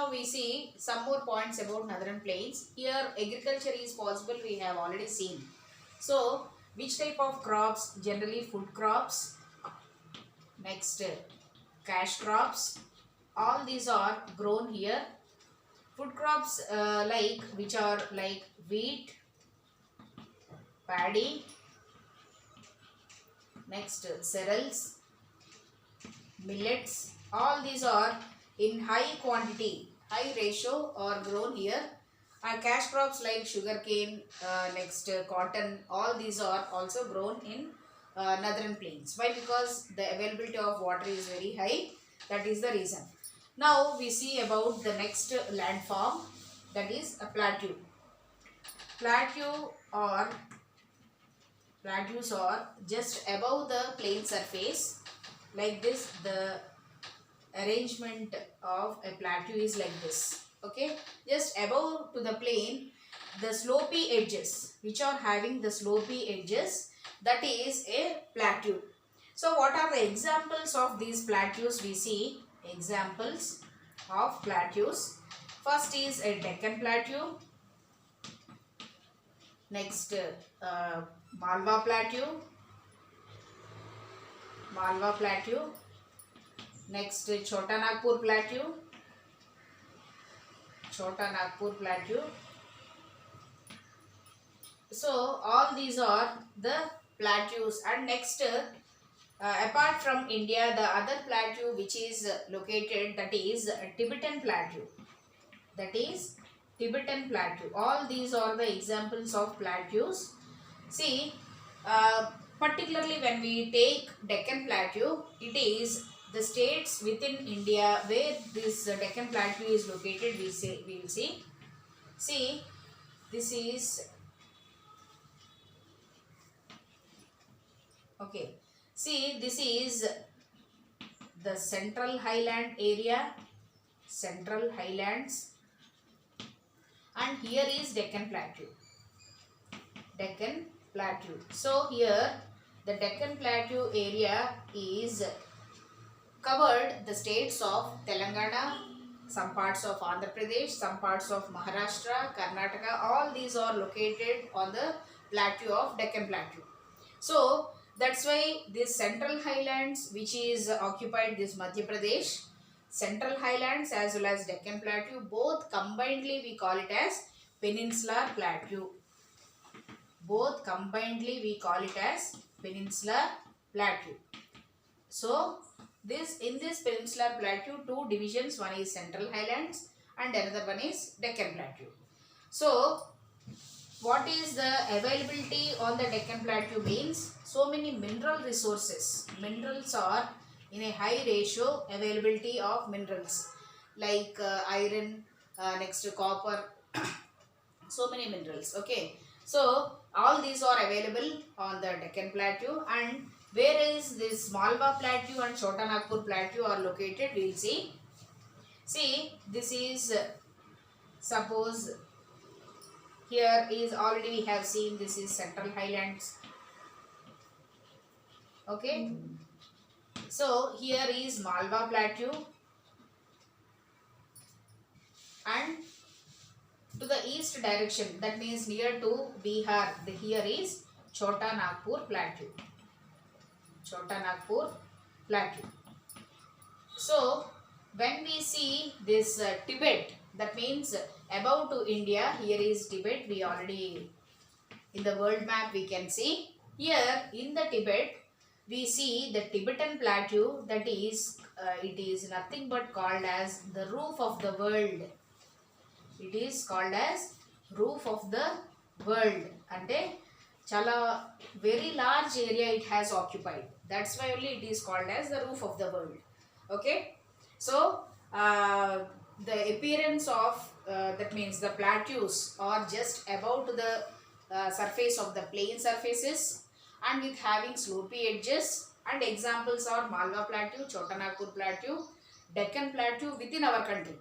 now we see some more points about northern plains. Here agriculture is possible, we have already seen. So which type of crops? Generally food crops. Next, cash crops. All these are grown here. Food crops like which are like wheat, paddy, next cereals, millets. All these are in high quantity, high ratio are grown here. Cash crops like sugarcane, next cotton, all these are also grown in northern plains. Why? Because the availability of water is very high. That is the reason. Now we see about the next landform, that is a plateau. Plateau or plateaus are just above the plain surface. Like this, the arrangement of a plateau is like this. Okay, just above to the plain, the slopy edges, which are having the slopy edges, that is a plateau. So what are the examples of these plateaus? We see examples of plateaus. First is a Deccan Plateau. Next, Malwa Plateau. Malwa Plateau. Next, Chota Nagpur Plateau. Chota Nagpur Plateau. So all these are the plateaus. And next, apart from India, the other plateau which is located, that is Tibetan Plateau. That is Tibetan Plateau. All these are the examples of plateaus. See, particularly when we take Deccan Plateau, it is the states within India where this Deccan Plateau is located. We will see. See, this is okay. See, this is the Central Highland area, Central Highlands, and here is Deccan Plateau. Deccan Plateau. So here the Deccan Plateau area is covered the states of Telangana, some parts of Andhra Pradesh, some parts of Maharashtra, Karnataka. All these are located on the plateau of Deccan Plateau. So that's why this Central Highlands, which is occupied this Madhya Pradesh, Central Highlands as well as Deccan Plateau, both combinedly we call it as Peninsular Plateau. Both combinedly we call it as Peninsular Plateau. So in this Peninsular Plateau, two divisions, one is Central Highlands and another one is Deccan Plateau. So what is the availability on the Deccan Plateau means? So many mineral resources. Minerals are in a high ratio, availability of minerals like iron, next copper, so many minerals. Okay, so all these are available on the Deccan Plateau. And where is this Malwa Plateau and Chota Nagpur Plateau are located? We will see. See, this is suppose here is already we have seen, this is Central Highlands. Okay, so here is Malwa Plateau, and to the east direction, that means near to Bihar, here is Chota Nagpur Plateau. Chota Nagpur Plateau. So when we see this Tibet, that means above to India, here is Tibet. We already in the world map we can see. Here in the Tibet, we see the Tibetan Plateau, that is it is nothing but called as the roof of the world. It is called as roof of the world. Ante chala very large area it has occupied. That's why only it is called as the roof of the world. Okay. So the appearance of that means the plateaus are just above to the surface of the plain surfaces and with having slopy edges, and examples are Malwa Plateau, Chota Nagpur Plateau, Deccan Plateau within our country.